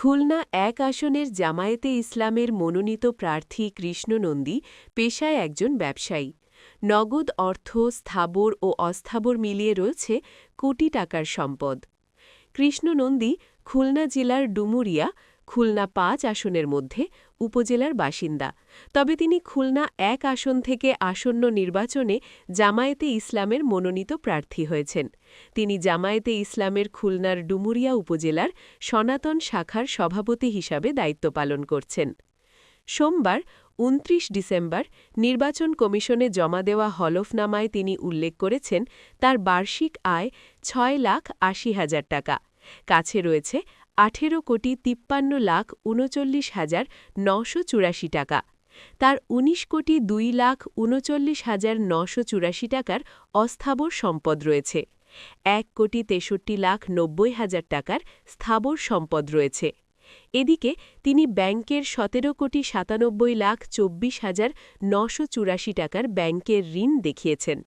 খুলনা এক আসনের জামায়াতে ইসলামের মনোনীত প্রার্থী কৃষ্ণ নন্দী পেশায় একজন ব্যবসায়ী। নগদ অর্থ, স্থাবর ও অস্থাবর মিলিয়ে রয়েছে কোটি টাকার সম্পদ। কৃষ্ণ নন্দী খুলনা জেলার ডুমুরিয়া, খুলনা ৫ আসনের মধ্যে উপজেলার বাসিন্দা। তবে তিনি খুলনা এক আসন থেকে আসন্ন নির্বাচনে জামায়াতে ইসলামের মনোনীত প্রার্থী হয়েছেন। তিনি জামায়াতে ইসলামের খুলনার ডুমুরিয়া উপজেলার সনাতন শাখার সভাপতি হিসাবে দায়িত্ব পালন করছেন। সোমবার ২৯ ডিসেম্বর নির্বাচন কমিশনে জমা দেওয়া হলফনামায় তিনি উল্লেখ করেছেন তার বার্ষিক আয় ৬,৮০,০০০ টাকা। কাছে রয়েছে ১৮,৫৩,৩৯,৯৮৪ টাকা। তার ১৯,২,৩৯,৯৮৪ টাকার অস্থাবর সম্পদ রয়েছে। ১,৬৩,৯০,০০০ টাকার স্থাবর সম্পদ রয়েছে। এদিকে তিনি ব্যাংকের ১৭,৯৭,২৪,৯৮৪ টাকার ব্যাংকের ঋণ দেখিয়েছেন।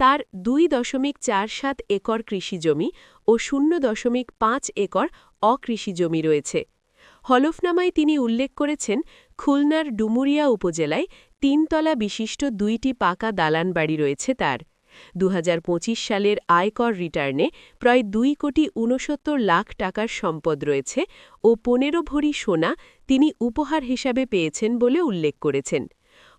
তার ২.৪৭ একর কৃষিজমি ও ০.৫ একর অকৃষিজমি রয়েছে। হলফনামায় তিনি উল্লেখ করেছেন খুলনার ডুমুরিয়া উপজেলায় ৩ তলা বিশিষ্ট ২টি পাকা দালান বাড়ি রয়েছে তার। ২০২৫ সালের আয়কর রিটার্নে প্রায় ২,৬৯,০০,০০০ টাকার সম্পদ রয়েছে ও ১৫ ভরি সোনা তিনি উপহার হিসাবে পেয়েছেন বলে উল্লেখ করেছেন।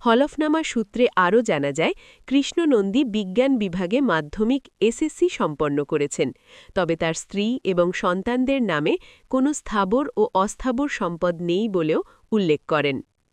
হলফনামা সূত্রে আরও জানা যায় কৃষ্ণ নন্দী বিজ্ঞান বিভাগে মাধ্যমিক এসএসসি সম্পন্ন করেছেন। তবে তার স্ত্রী এবং সন্তানদের নামে কোনো স্থাবর ও অস্থাবর সম্পদ নেই বলেও উল্লেখ করেন।